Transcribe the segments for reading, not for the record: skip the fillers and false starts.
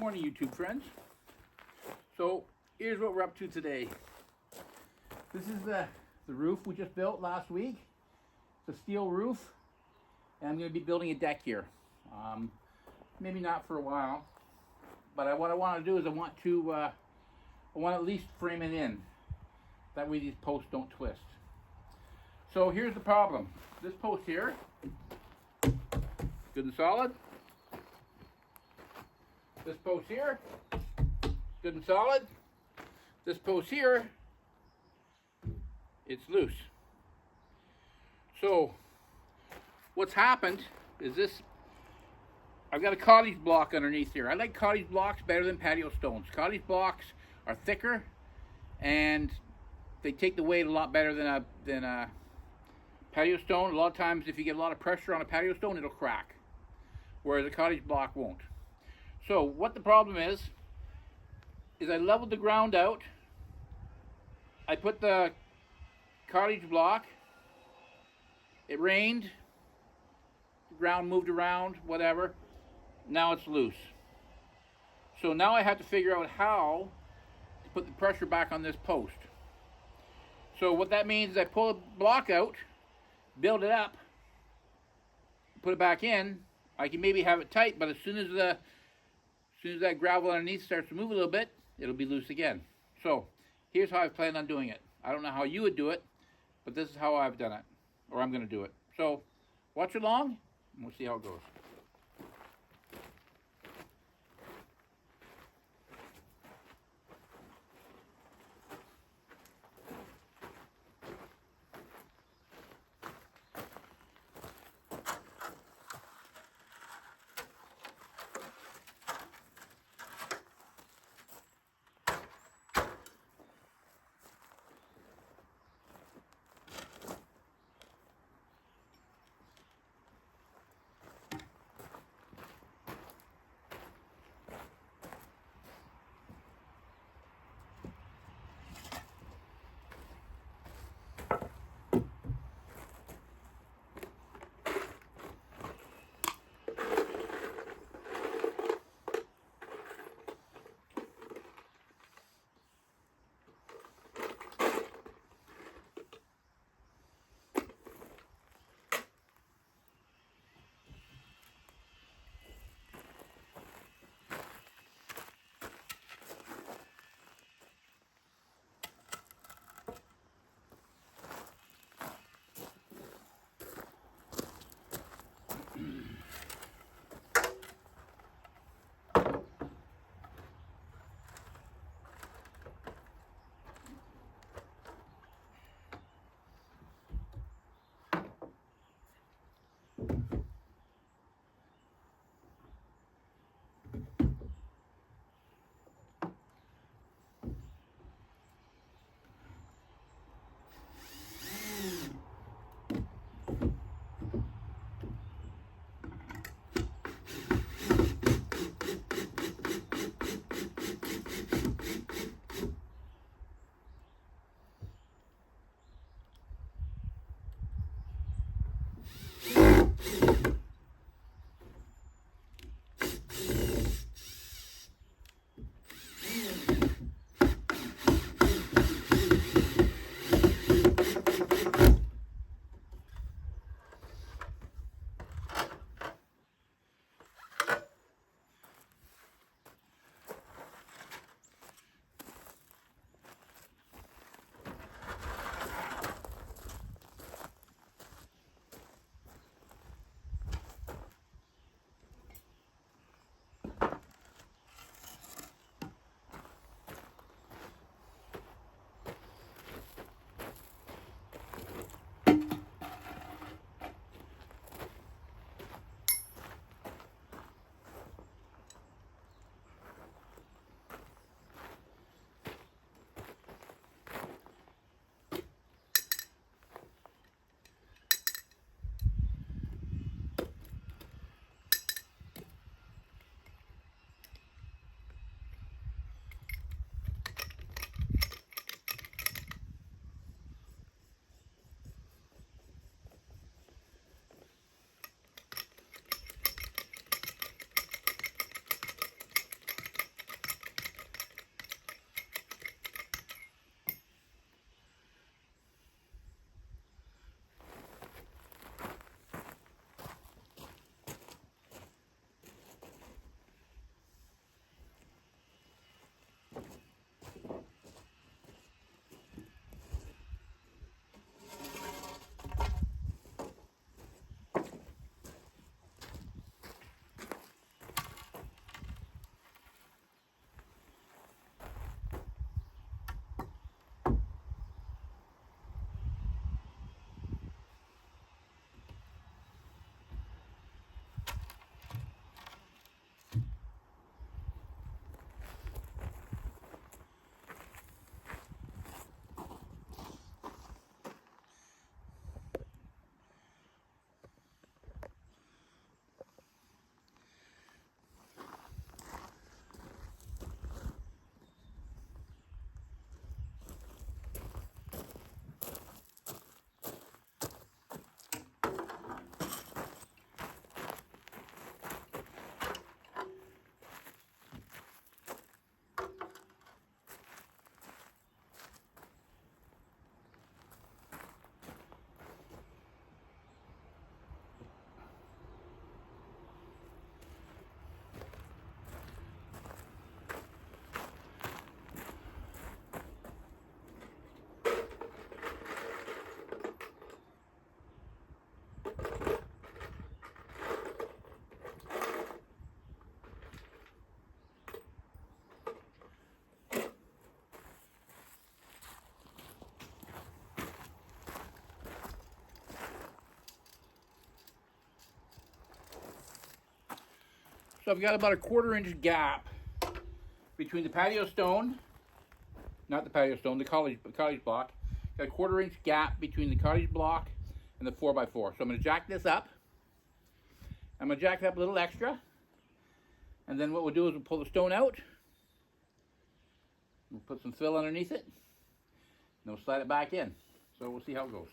Morning, YouTube friends. So here's what we're up to today. This is the roof we just built last week. It's a steel roof, and I'm going to be building a deck here. Maybe not for a while, but what I want to do is I want to at least frame it in. That way these posts don't twist. So here's the problem. This post here, good and solid. This post here, good and solid. This post here, it's loose. So what's happened is this, I've got a cottage block underneath here. I like cottage blocks better than patio stones. Cottage blocks are thicker and they take the weight a lot better than a patio stone. A lot of times if you get a lot of pressure on a patio stone, it'll crack, whereas a cottage block won't. So what the problem is I leveled the ground out. I put the cottage block. It rained. The ground moved around, whatever. Now it's loose. So now I have to figure out how to put the pressure back on this post. So what that means is I pull the block out, build it up, put it back in. I can maybe have it tight, but as soon as that gravel underneath starts to move a little bit, it'll be loose again. So here's how I plan on doing it. I don't know how you would do it, but this is how I've done it, or I'm going to do it. So watch along, and we'll see how it goes. So I've got about a 1/4 inch gap between the patio stone, not the patio stone, the cottage block. Got a 1/4 inch gap between the cottage block and the 4x4. So I'm going to jack this up. I'm going to jack it up a little extra. And then what we'll do is we'll pull the stone out. We'll put some fill underneath it. And we'll slide it back in. So we'll see how it goes.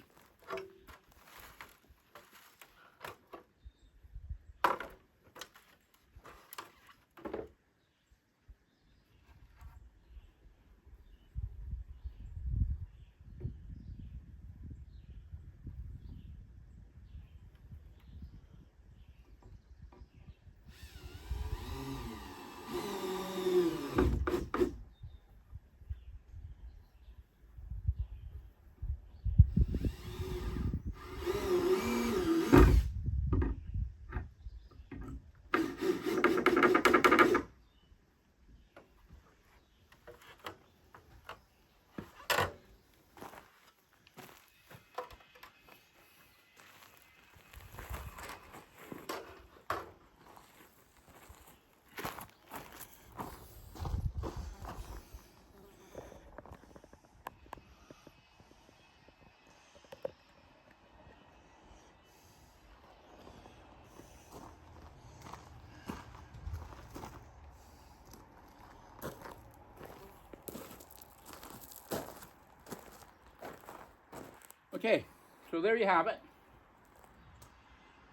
Okay, so there you have it.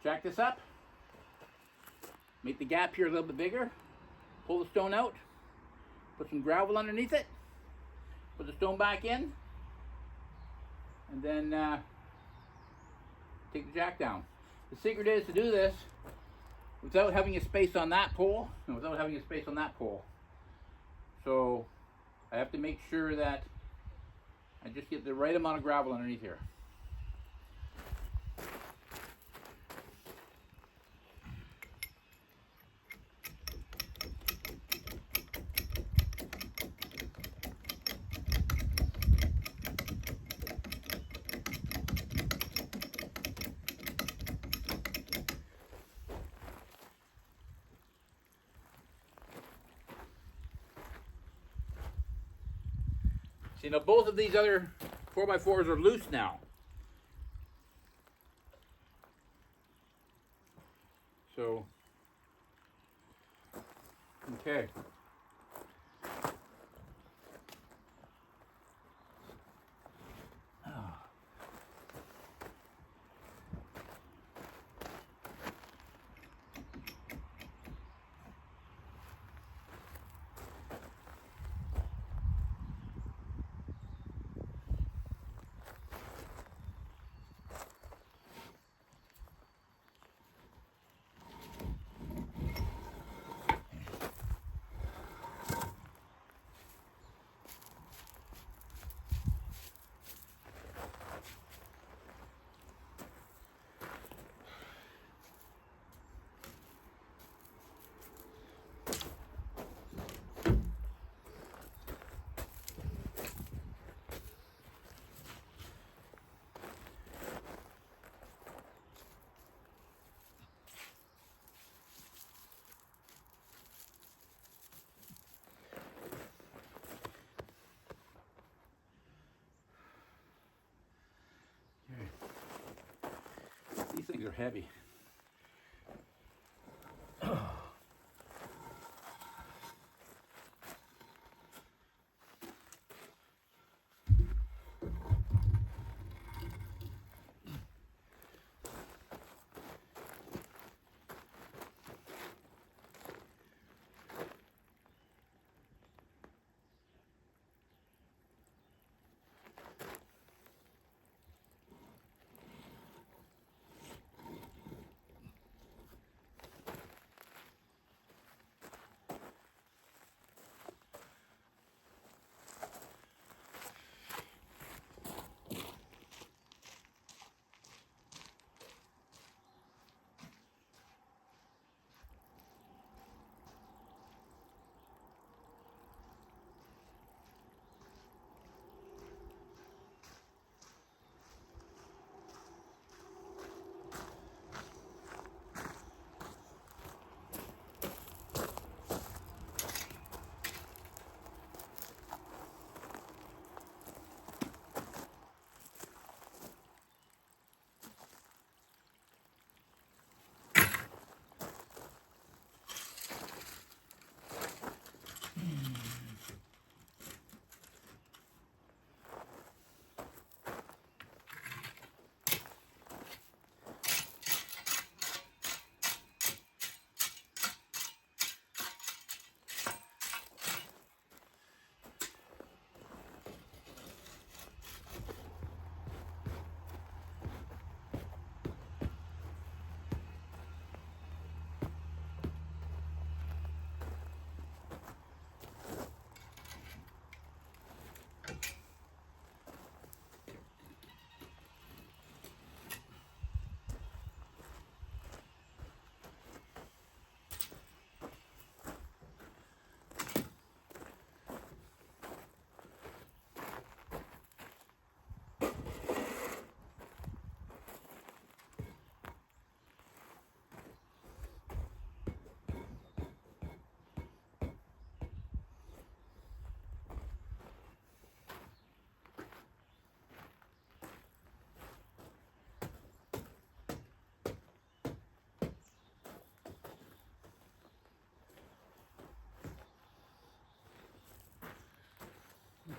Jack this up. Make the gap here a little bit bigger. Pull the stone out. Put some gravel underneath it. Put the stone back in. And then take the jack down. The secret is to do this without having a space on that pole and without having a space on that pole. So I have to make sure that I just get the right amount of gravel underneath here. See, now both of these other 4x4s are loose now. So, okay. These things are heavy.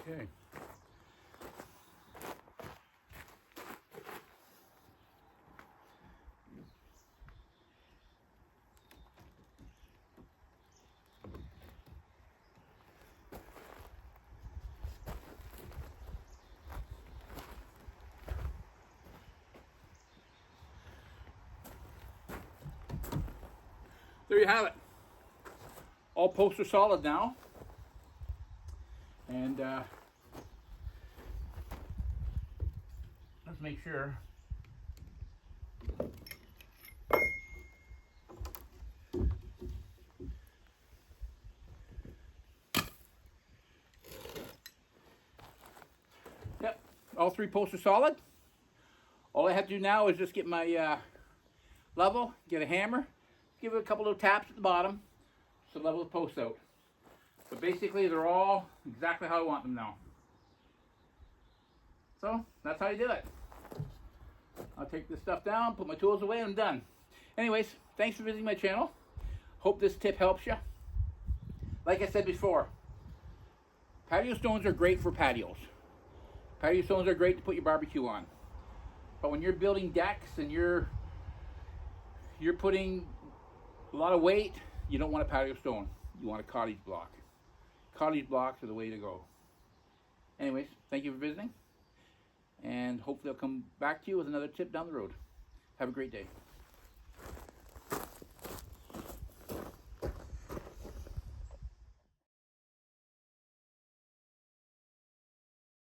Okay. There you have it. All posts are solid now. And let's make sure. Yep, all 3 posts are solid. All I have to do now is just get my level, get a hammer, give it a couple of taps at the bottom to level the posts out. But basically they're all exactly how I want them now. So that's how you do it. I'll take this stuff down, put my tools away, and I'm done. Anyways, thanks for visiting my channel. Hope this tip helps you. Like I said before, patio stones are great for patios. Patio stones are great to put your barbecue on. But when you're building decks and you're putting a lot of weight, you don't want a patio stone. You want a cottage block. Cottage blocks are the way to go. Anyways, thank you for visiting. And hopefully I'll come back to you with another tip down the road. Have a great day.